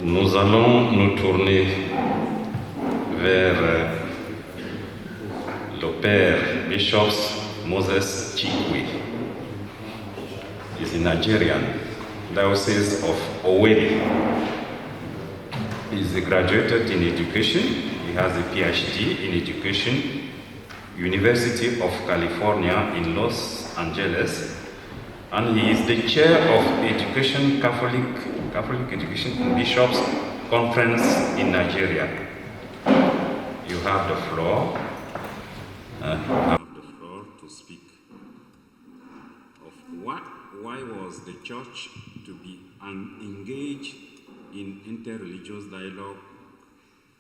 Nous allons nous tourner vers le père Bishop Moses Chikwe. He's in Nigerian Diocese of Owerri. He's graduated in education. He has a PhD in education, University of California in Los Angeles, and he is the chair of Education Catholic Education Bishops Conference in Nigeria. You have the floor. To speak of why was the church to be engaged in interreligious dialogue,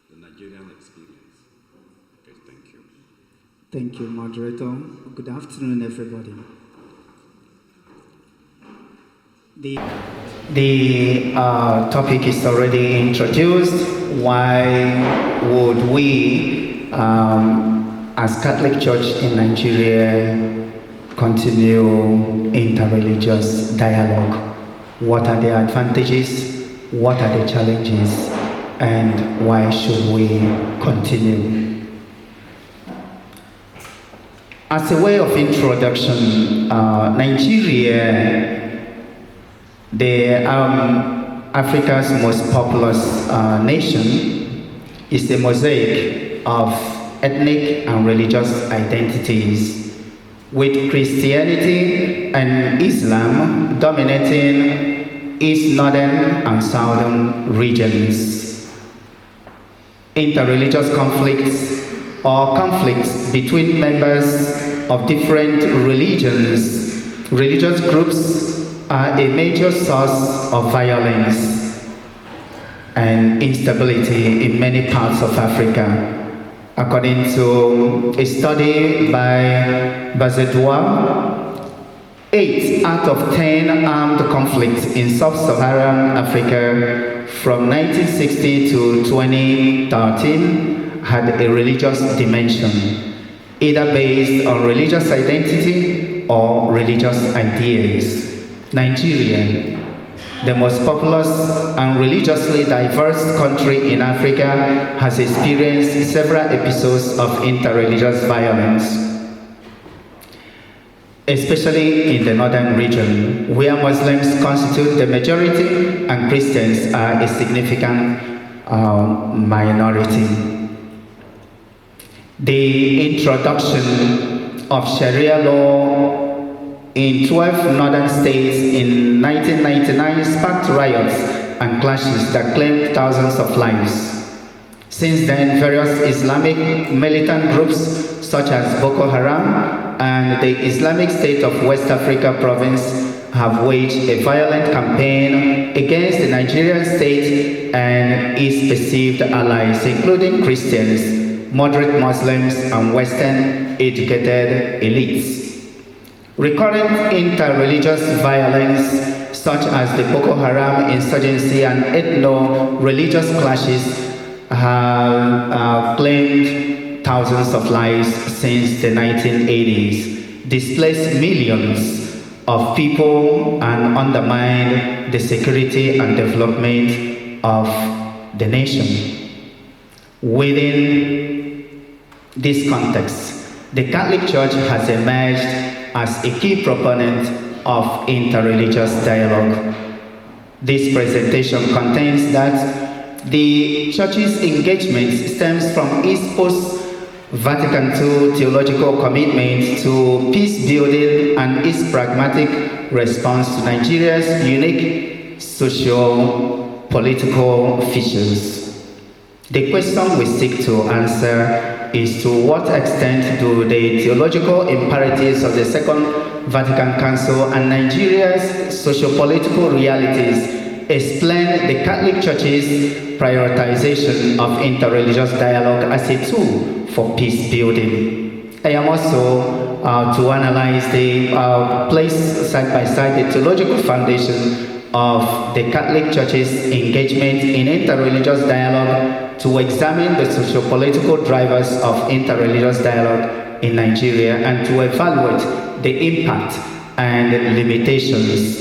the Nigerian experience. Okay, thank you. Thank you, moderator. Good afternoon, everybody. The topic is already introduced. Why would we, as Catholic Church in Nigeria, continue interreligious dialogue? What are the advantages? What are the challenges? And why should we continue? As a way of introduction, Nigeria, Africa's most populous nation, is a mosaic of ethnic and religious identities, with Christianity and Islam dominating its northern and southern regions. Interreligious conflicts or conflicts between members of different religious groups are a major source of violence and instability in many parts of Africa. According to a study by Bazedois, 8 out of 10 armed conflicts in sub-Saharan Africa from 1960 to 2013 had a religious dimension, either based on religious identity or religious ideas. Nigeria, the most populous and religiously diverse country in Africa, has experienced several episodes of interreligious violence, especially in the northern region, where Muslims constitute the majority and Christians are a significant minority. The introduction of Sharia law in 12 northern states in 1999 sparked riots and clashes that claimed thousands of lives. Since then, various Islamic militant groups such as Boko Haram and the Islamic State of West Africa province have waged a violent campaign against the Nigerian state and its perceived allies, including Christians, moderate Muslims, and Western educated elites. Recurrent interreligious violence, such as the Boko Haram insurgency and ethno-religious clashes, have claimed thousands of lives since the 1980s, displaced millions of people, and undermined the security and development of the nation. Within this context, the Catholic Church has emerged as a key proponent of interreligious dialogue. This presentation contains that the Church's engagement stems from its post-Vatican II theological commitment to peace building and its pragmatic response to Nigeria's unique socio-political features. The question we seek to answer is to what extent do the theological imperatives of the Second Vatican Council and Nigeria's socio-political realities explain the Catholic Church's prioritization of interreligious dialogue as a tool for peace building. I am also to analyze the place side by side the theological foundation of the Catholic Church's engagement in interreligious dialogue, to examine the socio-political drivers of interreligious dialogue in Nigeria, and to evaluate the impact and limitations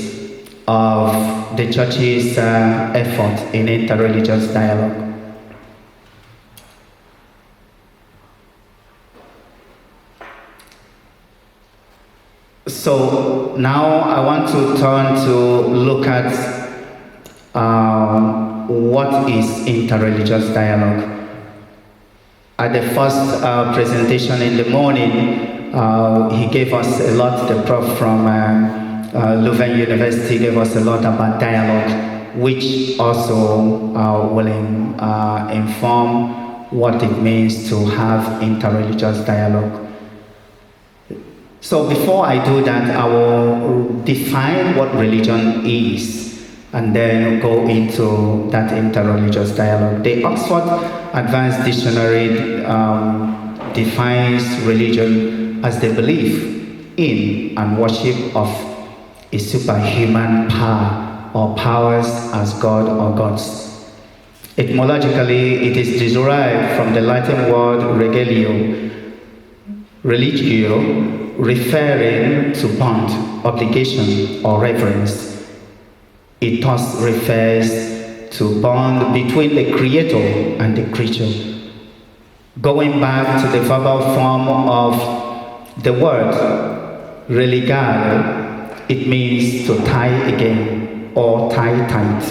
of the church's effort in interreligious dialogue. So now I want to turn to look at what is interreligious dialogue. At the first presentation in the morning, he gave us a lot, the prof from Louvain University gave us a lot about dialogue, which also will inform what it means to have interreligious dialogue. So before I do that, I will define what religion is and then go into that interreligious dialogue. The Oxford Advanced Dictionary defines religion as the belief in and worship of a superhuman power or powers as God or gods. Etymologically, it is derived from the Latin word religio, referring to bond, obligation, or reverence. It thus refers to bond between the creator and the creature. Going back to the verbal form of the word religare, it means to tie again or tie tight.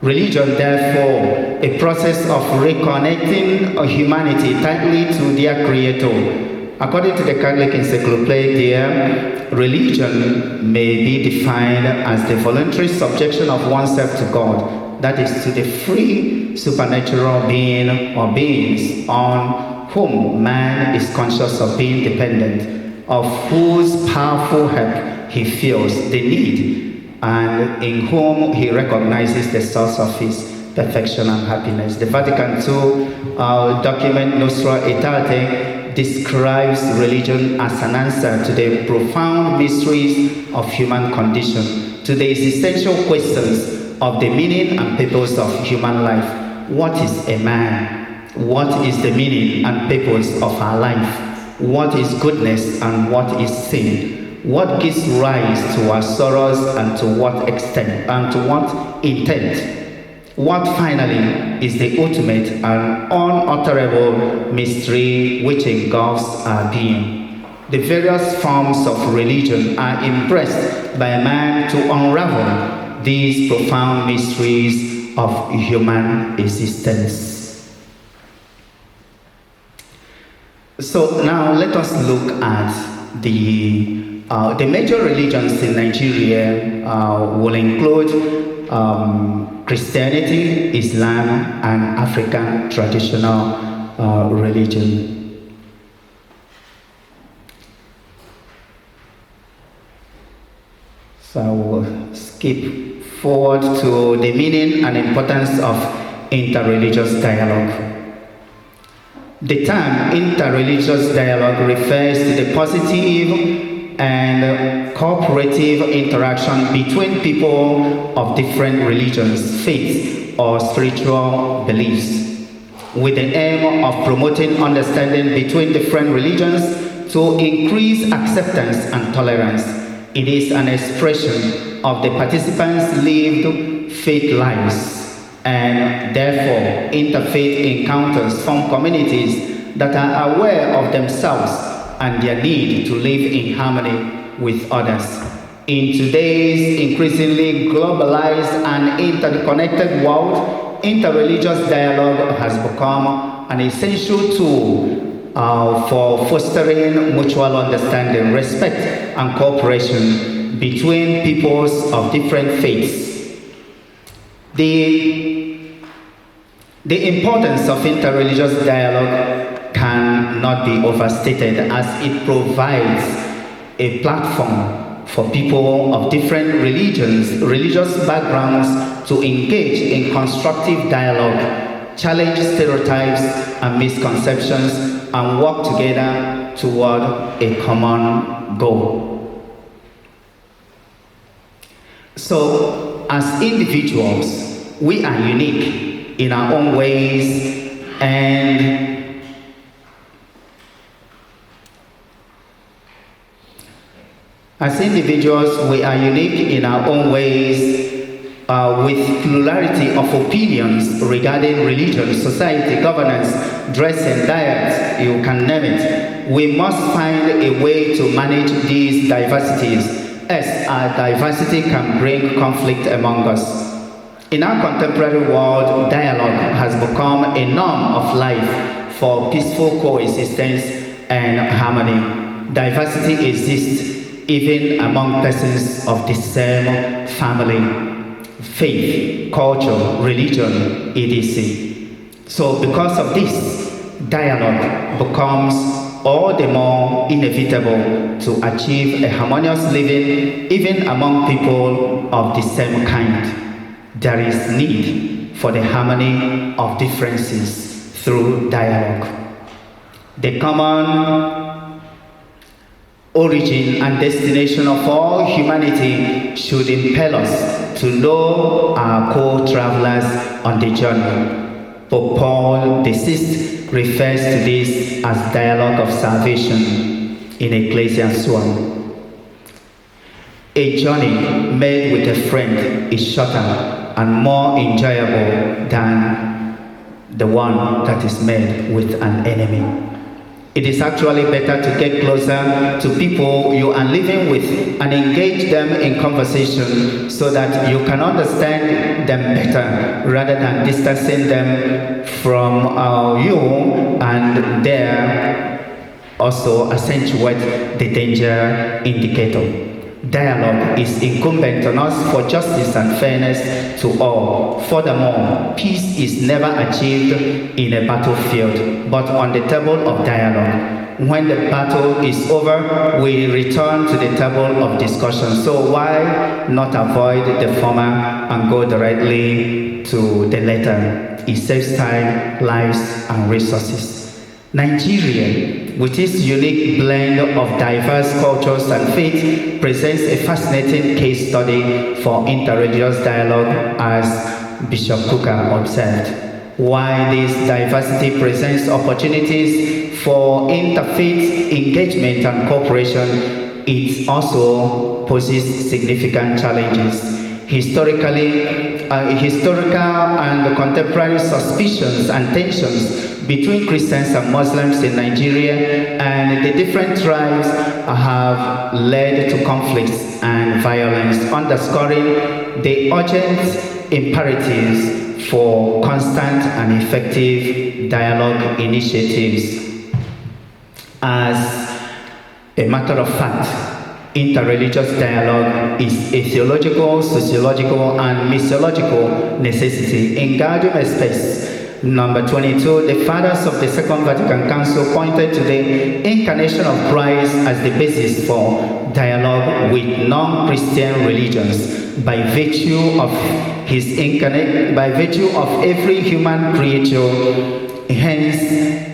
Religion, therefore, a process of reconnecting humanity tightly to their creator. According to the Catholic Encyclopedia, religion may be defined as the voluntary subjection of oneself to God, that is, to the free supernatural being or beings on whom man is conscious of being dependent, of whose powerful help he feels the need, and in whom he recognizes the source of his perfection and happiness. The Vatican II document Nostra Aetate describes religion as an answer to the profound mysteries of human condition, to the existential questions of the meaning and purpose of human life. What is a man? What is the meaning and purpose of our life? What is goodness and what is sin? What gives rise to our sorrows and to what extent and to what intent? What finally is the ultimate and unutterable mystery which engulfs our being? The various forms of religion are impressed by man to unravel these profound mysteries of human existence. So now let us look at the major religions in Nigeria. Will include Christianity, Islam, and African traditional religion. So I will skip forward to the meaning and importance of interreligious dialogue. The term interreligious dialogue refers to the positive and cooperative interaction between people of different religions, faiths, or spiritual beliefs, with the aim of promoting understanding between different religions to increase acceptance and tolerance. It is an expression of the participants' lived faith lives, and therefore interfaith encounters form communities that are aware of themselves and their need to live in harmony with others. In today's increasingly globalized and interconnected world, interreligious dialogue has become an essential tool for fostering mutual understanding, respect, and cooperation between peoples of different faiths. The importance of interreligious dialogue cannot be overstated, as it provides a platform for people of different religious backgrounds to engage in constructive dialogue, challenge stereotypes and misconceptions, and work together toward a common goal. So, as individuals, we are unique in our own ways, As individuals, we are unique in our own ways, with plurality of opinions regarding religion, society, governance, dressing, diet, you can name it. We must find a way to manage these diversities, as our diversity can bring conflict among us. In our contemporary world, dialogue has become a norm of life for peaceful coexistence and harmony. Diversity exists even among persons of the same family, faith, culture, religion, etc. So because of this, dialogue becomes all the more inevitable to achieve a harmonious living even among people of the same kind. There is need for the harmony of differences through dialogue. The common origin and destination of all humanity should impel us to know our co-travelers on the journey. Pope Paul VI refers to this as dialogue of salvation in Ecclesiastes 1. A journey made with a friend is shorter and more enjoyable than the one that is made with an enemy. It is actually better to get closer to people you are living with and engage them in conversation so that you can understand them better rather than distancing them from you and there also accentuate the danger indicator. Dialogue is incumbent on us for justice and fairness to all. Furthermore, peace is never achieved in a battlefield, but on the table of dialogue. When the battle is over, we return to the table of discussion. So why not avoid the former and go directly to the latter? It saves time, lives, and resources. Nigeria, with its unique blend of diverse cultures and faith, presents a fascinating case study for interreligious dialogue, as Bishop Kuka observed. While this diversity presents opportunities for interfaith engagement and cooperation, it also poses significant challenges. Historical and contemporary suspicions and tensions between Christians and Muslims in Nigeria and the different tribes have led to conflicts and violence, underscoring the urgent imperatives for constant and effective dialogue initiatives. As a matter of fact, interreligious dialogue is a theological, sociological, and missiological necessity in Gaudium et Spes. Number 22, the fathers of the Second Vatican Council pointed to the incarnation of Christ as the basis for dialogue with non-Christian religions by virtue of every human creature. Hence,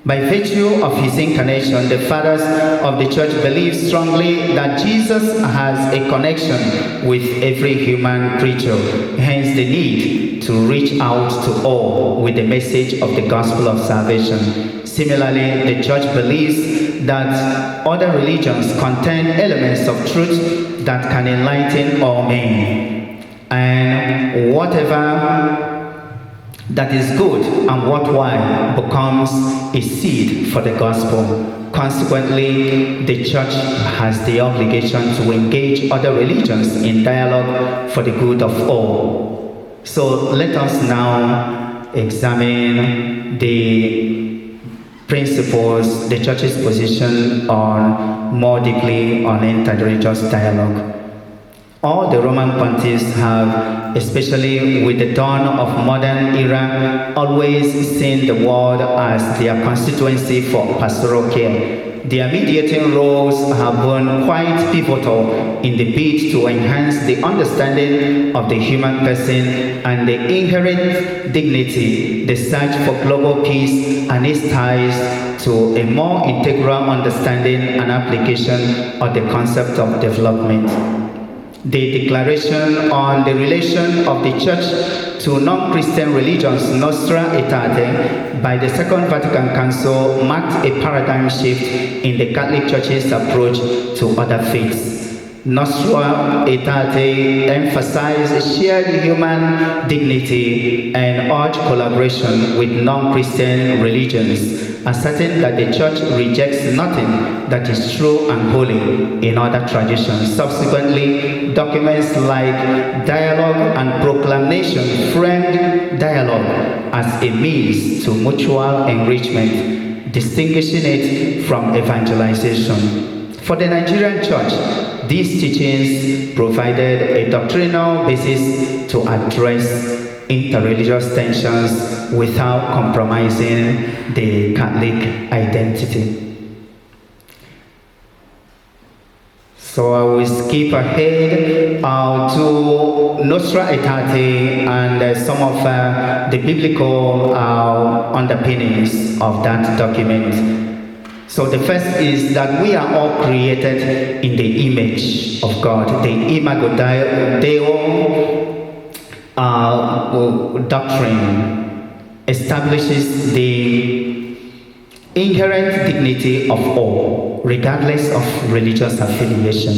by virtue of his incarnation, the fathers of the church believe strongly that Jesus has a connection with every human creature, hence the need to reach out to all with the message of the gospel of salvation. Similarly, the church believes that other religions contain elements of truth that can enlighten all men, and whatever that is good and worthwhile becomes a seed for the gospel. Consequently, the church has the obligation to engage other religions in dialogue for the good of all. So let us now examine the principles, the church's position on more deeply on interreligious dialogue. All the Roman pontiffs have, especially with the dawn of modern era, always seen the world as their constituency for pastoral care. Their mediating roles have been quite pivotal in the bid to enhance the understanding of the human person and the inherent dignity, the search for global peace and its ties to a more integral understanding and application of the concept of development. the Declaration on the Relation of the Church to Non-Christian Religions, Nostra Aetate, by the Second Vatican Council marked a paradigm shift in the Catholic Church's approach to other faiths. Nostra Aetate emphasized shared human dignity and urged collaboration with non-Christian religions, asserting that the Church rejects nothing that is true and holy in other traditions. Subsequently, documents like Dialogue and Proclamation framed dialogue as a means to mutual enrichment, distinguishing it from evangelization. For the Nigerian Church, these teachings provided a doctrinal basis to address interreligious tensions without compromising the Catholic identity. So I will skip ahead to Nostra Aetate and some of the biblical underpinnings of that document. So the first is that we are all created in the image of God. The Imago Dei doctrine establishes the inherent dignity of all, regardless of religious affiliation.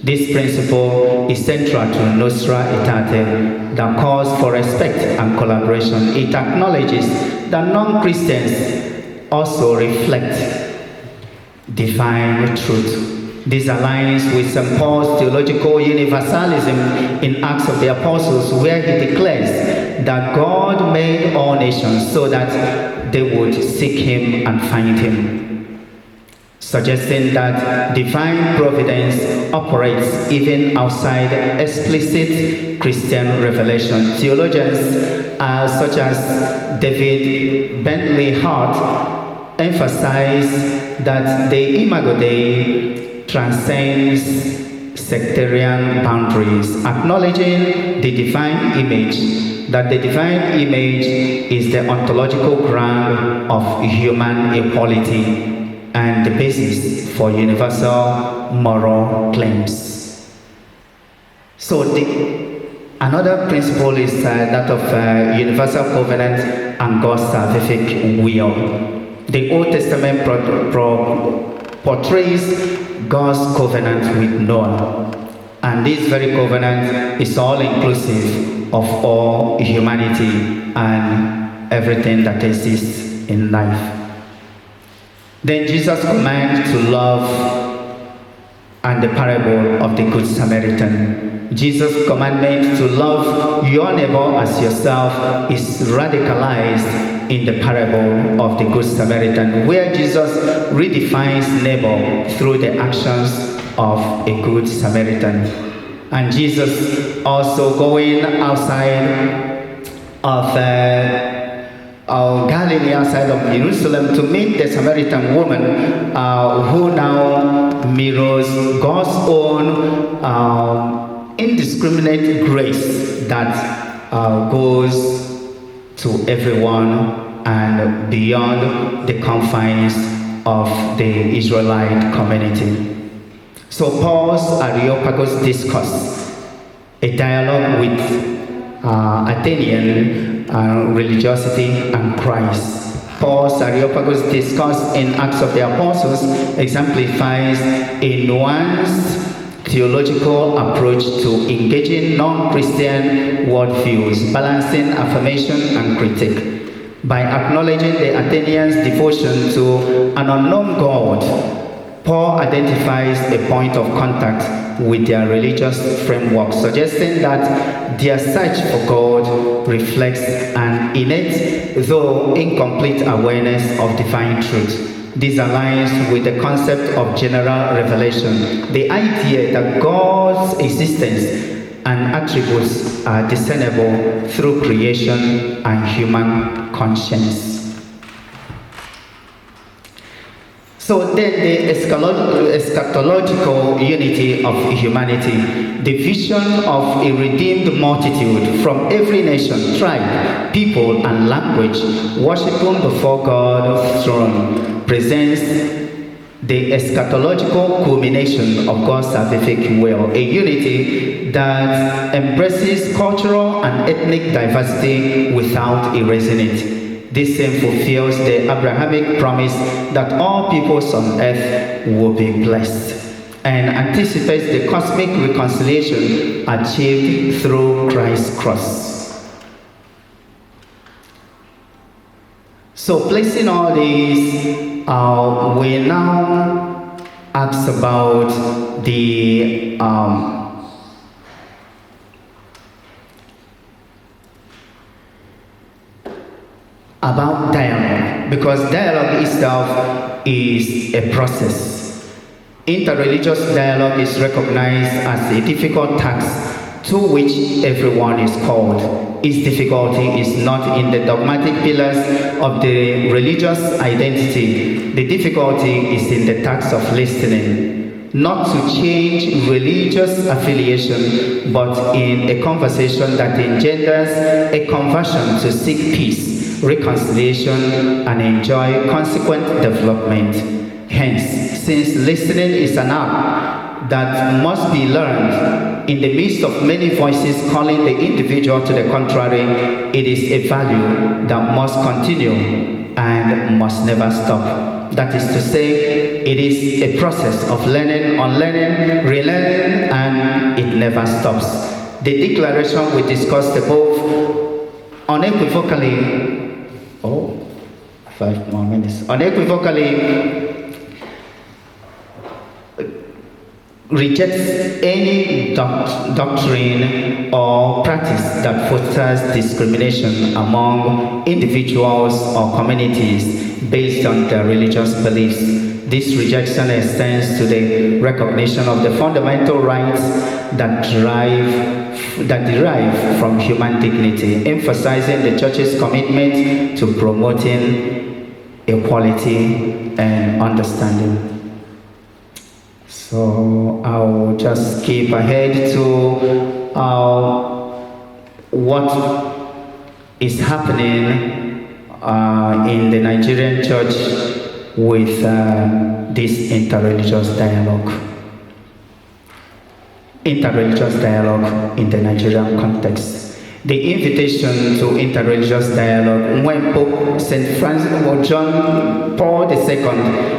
This principle is central to Nostra Aetate that calls for respect and collaboration. It acknowledges that non-Christians also reflect divine truth. This aligns with St. Paul's theological universalism in Acts of the Apostles, where he declares that God made all nations so that they would seek him and find him, suggesting that divine providence operates even outside explicit Christian revelation. Theologians such as David Bentley Hart emphasize that the Imago Dei transcends sectarian boundaries, acknowledging the divine image, that the divine image is the ontological ground of human equality and the basis for universal moral claims. So another principle is that of universal covenant and God's salvific will. The Old Testament portrays God's covenant with Noah, and this very covenant is all-inclusive of all humanity and everything that exists in life. Then Jesus commands to love, and the parable of the Good Samaritan. Jesus' commandment to love your neighbor as yourself is radicalized in the parable of the Good Samaritan, where Jesus redefines neighbor through the actions of a Good Samaritan. And Jesus also going outside of Galilee, outside of Jerusalem, to meet the Samaritan woman who now mirrors God's own indiscriminate grace that goes to everyone and beyond the confines of the Israelite community. So Paul's Areopagus discourse, a dialogue with Athenian religiosity and Christ. Paul's Areopagus discourse in Acts of the Apostles exemplifies a nuanced theological approach to engaging non-Christian worldviews, balancing affirmation and critique. By acknowledging the Athenians' devotion to an unknown God, Paul identifies a point of contact with their religious framework, suggesting that their search for God reflects an innate, though incomplete, awareness of divine truth. This aligns with the concept of general revelation, the idea that God's existence and attributes are discernible through creation and human conscience. So then the eschatological unity of humanity, the vision of a redeemed multitude from every nation, tribe, people, and language, worshiping before God's throne, presents the eschatological culmination of God's salvific will, a unity that embraces cultural and ethnic diversity without erasing it. This same fulfills the Abrahamic promise that all peoples on earth will be blessed, and anticipates the cosmic reconciliation achieved through Christ's cross. So, placing all these, we now ask about the about dialogue, because dialogue itself is a process. Interreligious dialogue is recognized as a difficult task to which everyone is called. Its difficulty is not in the dogmatic pillars of the religious identity. The difficulty is in the task of listening, not to change religious affiliation, but in a conversation that engenders a conversion to seek peace, reconciliation, and enjoy consequent development. Hence, since listening is an art that must be learned in the midst of many voices calling the individual to the contrary, it is a value that must continue and must never stop. That is to say, it is a process of learning, unlearning, relearning, and it never stops. The declaration we discussed above unequivocally, 5 more minutes, unequivocally rejects any doctrine or practice that fosters discrimination among individuals or communities based on their religious beliefs. This rejection extends to the recognition of the fundamental rights that derive from human dignity, emphasizing the Church's commitment to promoting equality and understanding. So I'll just skip ahead to what is happening in the Nigerian church with this interreligious dialogue. Interreligious dialogue in the Nigerian context. The invitation to interreligious dialogue when Pope St. Francis or John Paul II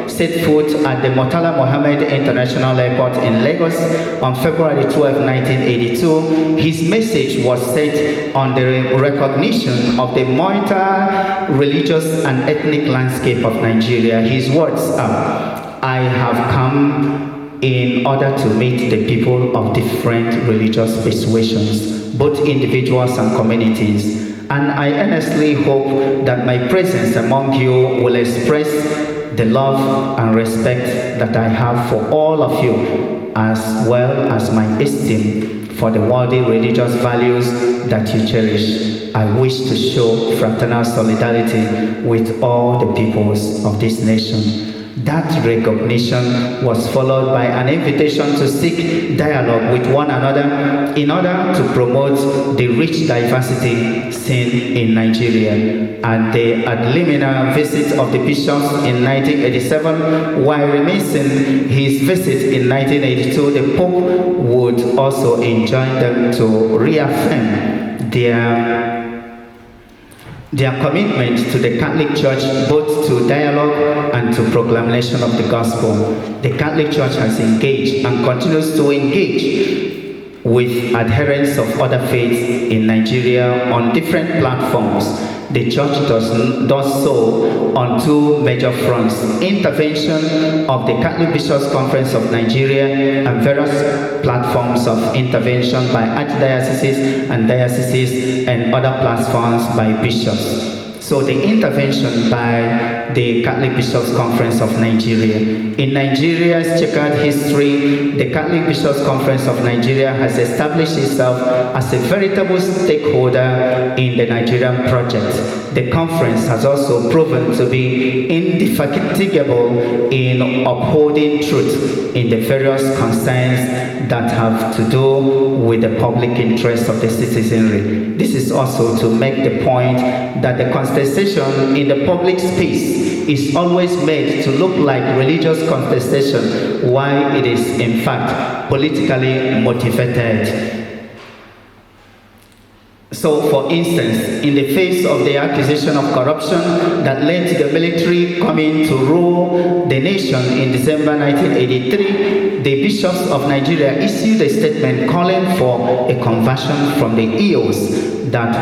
set foot at the Murtala Mohammed International Airport in Lagos on February 12, 1982, his message was set on the recognition of the multi-religious and ethnic landscape of Nigeria. His words are, "I have come in order to meet the people of different religious persuasions, both individuals and communities, and I earnestly hope that my presence among you will express the love and respect that I have for all of you, as well as my esteem for the worldly religious values that you cherish. I wish to show fraternal solidarity with all the peoples of this nation." That recognition was followed by an invitation to seek dialogue with one another in order to promote the rich diversity seen in Nigeria. At the ad limina visit of the bishops in 1987, while reminiscing his visit in 1982, the Pope would also enjoin them to reaffirm their commitment to the Catholic Church, both to dialogue and to proclamation of the gospel. The Catholic Church has engaged and continues to engage with adherents of other faiths in Nigeria on different platforms. The Church does so on two major fronts: intervention of the Catholic Bishops' Conference of Nigeria and various platforms of intervention by archdioceses and dioceses, and other platforms by bishops. So the intervention by the Catholic Bishops' Conference of Nigeria. In Nigeria's checkered history, the Catholic Bishops' Conference of Nigeria has established itself as a veritable stakeholder in the Nigerian project. The conference has also proven to be indefatigable in upholding truth in the various concerns that have to do with the public interest of the citizenry. This is also to make the point that the contestation in the public space is always made to look like religious contestation, while it is in fact politically motivated. So, for instance, in the face of the accusation of corruption that led to the military coming to rule the nation in December 1983, the bishops of Nigeria issued a statement calling for a conversion from the ills that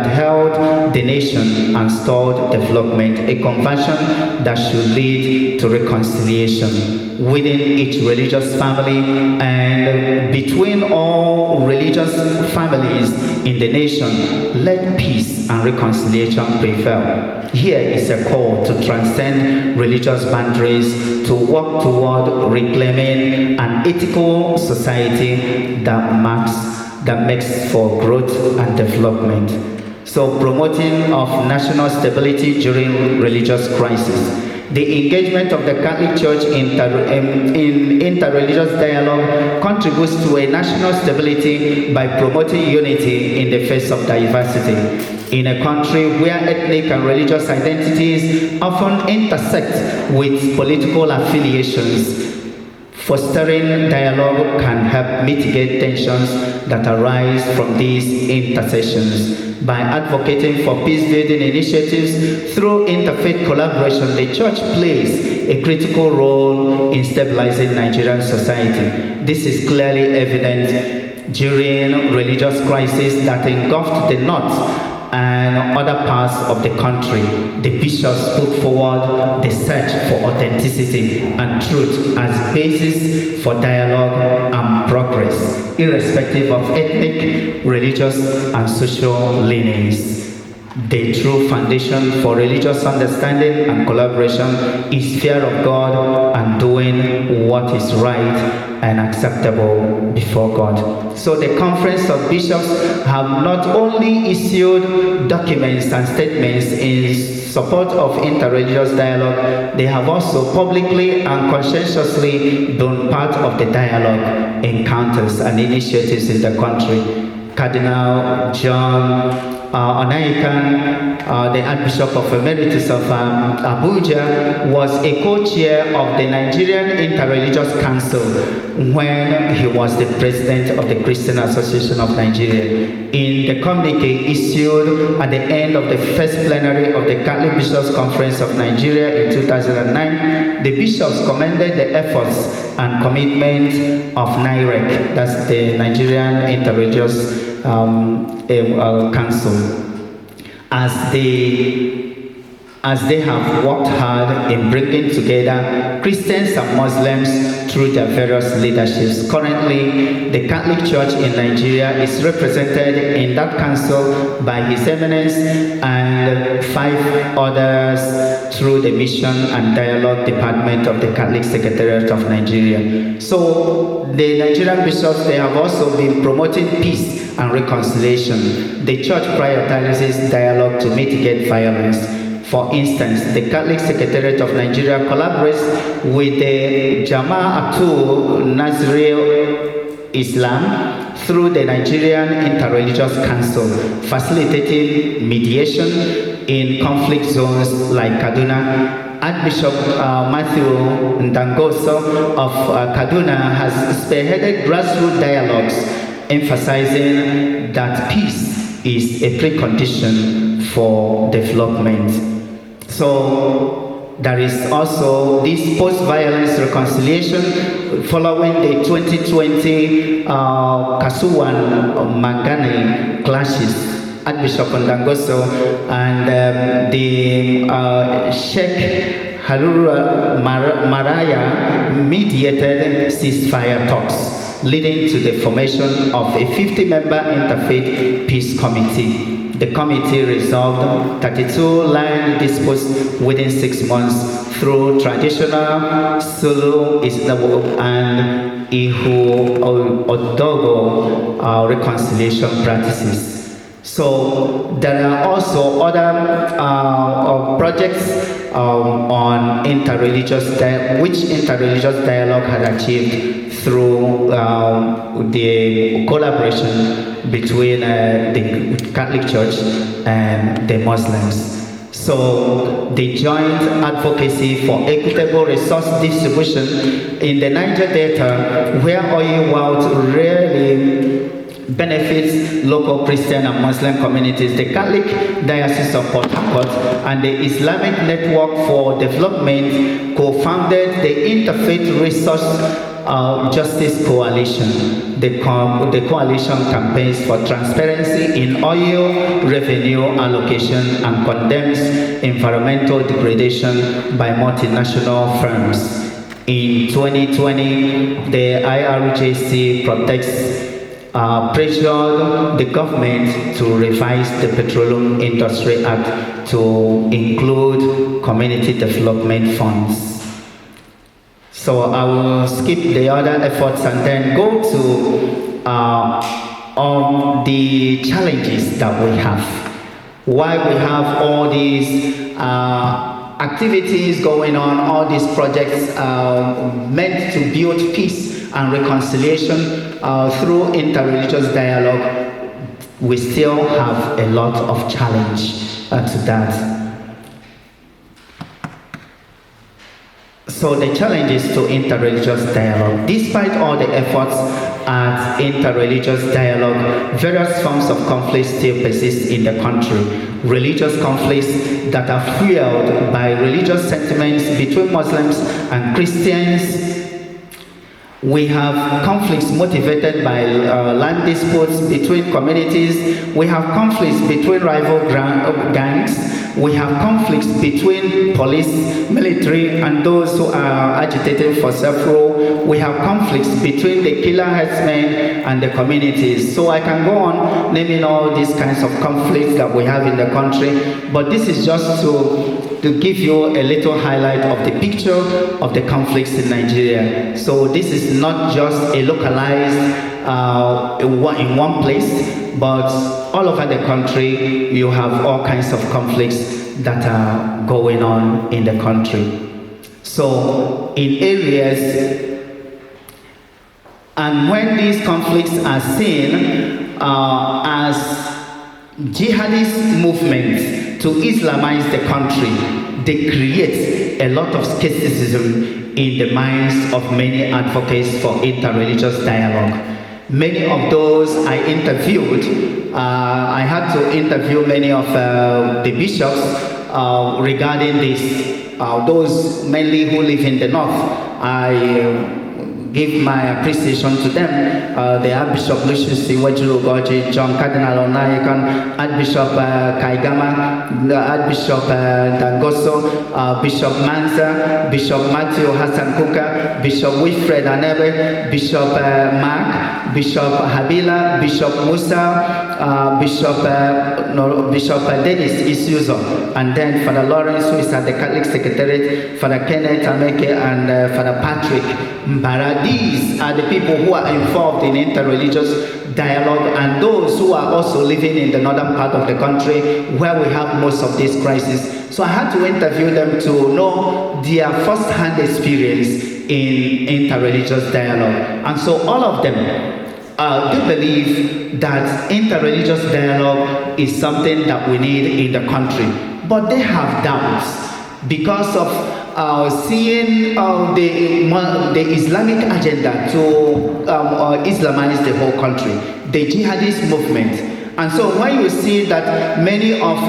held the nation and stalled development, a conversion that should lead to reconciliation within each religious family and between all religious families in the nation. Let peace and reconciliation prevail. Here is a call to transcend religious boundaries, to work toward reclaiming an ethical society that makes for growth and development. So, promoting of national stability during religious crisis. The engagement of the Catholic Church in interreligious dialogue contributes to a national stability by promoting unity in the face of diversity. In a country where ethnic and religious identities often intersect with political affiliations, fostering dialogue can help mitigate tensions that arise from these intersections. By advocating for peace-building initiatives through interfaith collaboration, the Church plays a critical role in stabilizing Nigerian society. This is clearly evident during religious crises that engulfed the North and other parts of the country. The bishops put forward the search for authenticity and truth as basis for dialogue and progress, irrespective of ethnic, religious, and social leanings. The true foundation for religious understanding and collaboration is fear of God and doing what is right and acceptable before God. So the Conference of Bishops have not only issued documents and statements in support of interreligious dialogue, they have also publicly and conscientiously been part of the dialogue, encounters, and initiatives in the country. Cardinal John Onaikan, the Archbishop of Emeritus of Abuja, was a co-chair of the Nigerian Interreligious Council when he was the president of the Christian Association of Nigeria. In the communique issued at the end of the first plenary of the Catholic Bishops' Conference of Nigeria in 2009, the bishops commended the efforts and commitment of NIREC, that's the Nigerian Interreligious Council, as they have worked hard in bringing together Christians and Muslims through their various leaderships. Currently, the Catholic Church in Nigeria is represented in that council by His Eminence and 5 others through the Mission and Dialogue Department of the Catholic Secretariat of Nigeria. So, the Nigerian bishops, they have also been promoting peace and reconciliation. The Church prioritizes dialogue to mitigate violence. For instance, the Catholic Secretariat of Nigeria collaborates with the Jama'atul Nazirul Islam through the Nigerian Interreligious Council, facilitating mediation in conflict zones like Kaduna. Archbishop Matthew Ndangoso of Kaduna has spearheaded grassroots dialogues, emphasizing that peace is a precondition for development. So there is also this post-violence reconciliation following the 2020 Kasuwan Mangane clashes. Archbishop Ndangoso and the Sheikh Harura Maraya mediated ceasefire talks, leading to the formation of a 50-member interfaith peace committee. The committee resolved 32 land disputes within 6 months through traditional Sulu and Ihu Odogo reconciliation practices. So there are also other projects on which interreligious dialogue has achieved through the collaboration between the Catholic Church and the Muslims. So the joint advocacy for equitable resource distribution in the Niger Delta, where oil wealth really benefits local Christian and Muslim communities, the Catholic Diocese of Port Harcourt and the Islamic Network for Development co-founded the Interfaith Resource Justice Coalition. The coalition campaigns for transparency in oil revenue allocation and condemns environmental degradation by multinational firms. In 2020, the IRJC pressured the government to revise the Petroleum Industry Act to include community development funds. So I will skip the other efforts and then go to on the challenges that we have. Why we have all these activities going on, all these projects meant to build peace and reconciliation through interreligious dialogue, we still have a lot of challenge to that. So the challenges to interreligious dialogue. Despite all the efforts at interreligious dialogue, various forms of conflict still persist in the country. Religious conflicts that are fueled by religious sentiments between Muslims and Christians. We have conflicts motivated by land disputes between communities. We have conflicts between rival gangs. We have conflicts between police, military, and those who are agitating for self-rule. We have conflicts between the killer herdsmen and the communities. So I can go on naming all these kinds of conflicts that we have in the country, but this is just to give you a little highlight of the picture of the conflicts in Nigeria. So this is not just a localized in one place, but all over the country you have all kinds of conflicts that are going on in the country. So in areas, and when these conflicts are seen as jihadist movements to Islamize the country, they create a lot of skepticism in the minds of many advocates for interreligious dialogue. Many of those I interviewed, I had to interview many of the bishops regarding this. Those mainly who live in the north, I give my appreciation to them. The Archbishop Lucius Iwejuru Goji, John Cardinal Onayekan, Archbishop Kaigama, the Archbishop Dangoso, Bishop Manza, Bishop Matthew Hassan Kuka, Bishop Wilfred Anebe, Bishop Mark, Bishop Habila, Bishop Musa, Bishop Dennis Isuzo, and then Father Lawrence, who is at the Catholic Secretariat, Father Kenneth Ameke, and Father Patrick Mbara. These are the people who are involved in interreligious dialogue, and those who are also living in the northern part of the country where we have most of these crises. So I had to interview them to know their first-hand experience in interreligious dialogue. And so all of them do believe that interreligious dialogue is something that we need in the country. But they have doubts because of seeing the Islamic agenda to Islamize the whole country, the jihadist movement. And so when you see that many of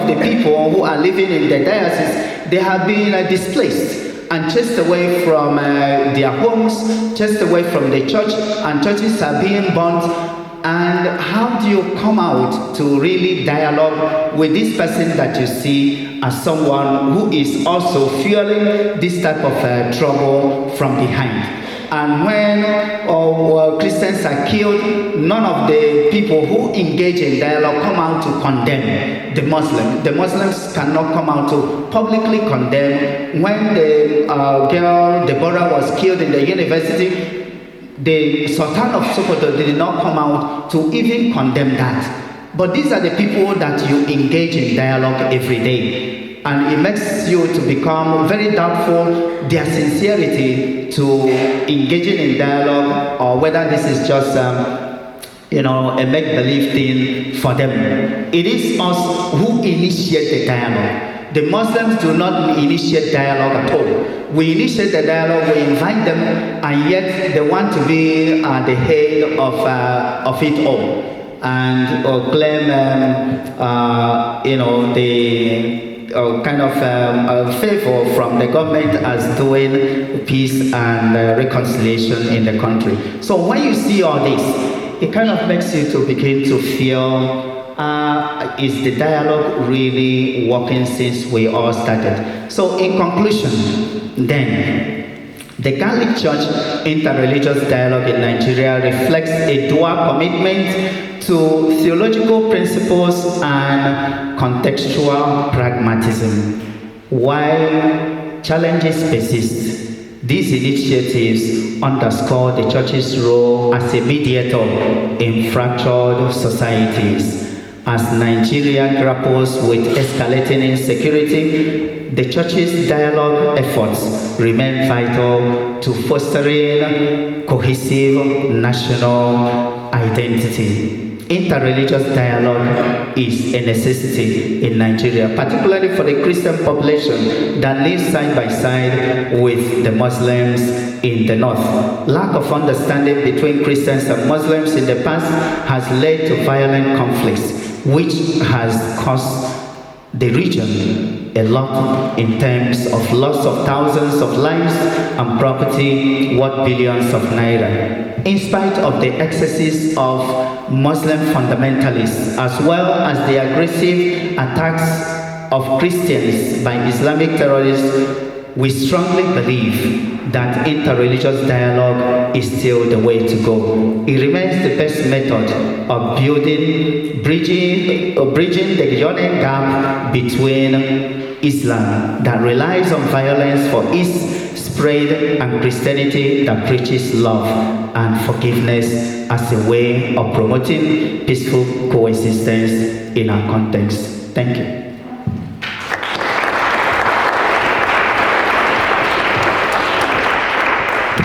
the people who are living in the diocese, they have been displaced and chased away from their homes, chased away from the church, and churches are being burnt. And how do you come out to really dialogue with this person that you see as someone who is also fueling this type of trouble from behind? And when Christians are killed, none of the people who engage in dialogue come out to condemn the Muslims. The Muslims cannot come out to publicly condemn. When the girl Deborah was killed in the university, the Sultan of Sokoto did not come out to even condemn that. But these are the people that you engage in dialogue every day. And it makes you to become very doubtful their sincerity to engaging in dialogue, or whether this is just a make-believe thing for them. It is us who initiate the dialogue. The Muslims do not initiate dialogue at all. We initiate the dialogue, we invite them, and yet they want to be the head of it all, and claim, the kind of favor from the government as doing peace and reconciliation in the country. So when you see all this, it kind of makes you to begin to feel, is the dialogue really working since we all started? So in conclusion, then, the Catholic Church interreligious dialogue in Nigeria reflects a dual commitment to theological principles and contextual pragmatism. While challenges persist, these initiatives underscore the Church's role as a mediator in fractured societies. As Nigeria grapples with escalating insecurity, the Church's dialogue efforts remain vital to fostering cohesive national identity. Interreligious dialogue is a necessity in Nigeria, particularly for the Christian population that lives side by side with the Muslims in the north. Lack of understanding between Christians and Muslims in the past has led to violent conflicts, which has cost the region a lot in terms of loss of thousands of lives and property worth billions of naira. In spite of the excesses of Muslim fundamentalists, as well as the aggressive attacks of Christians by Islamic terrorists, we strongly believe that interreligious dialogue is still the way to go. It remains the best method of bridging the yawning gap between Islam that relies on violence for its spread and Christianity that preaches love and forgiveness as a way of promoting peaceful coexistence in our context. Thank you.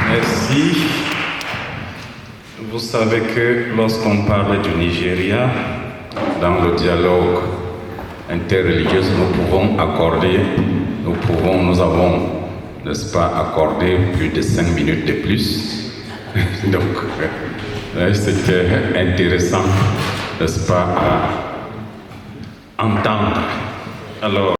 Merci. Vous savez que lorsqu'on parle du Nigeria, dans le dialogue interreligieux, nous avons, n'est-ce pas, accordé plus de 5 minutes de plus. Donc, c'était intéressant, n'est-ce pas, à entendre. Alors,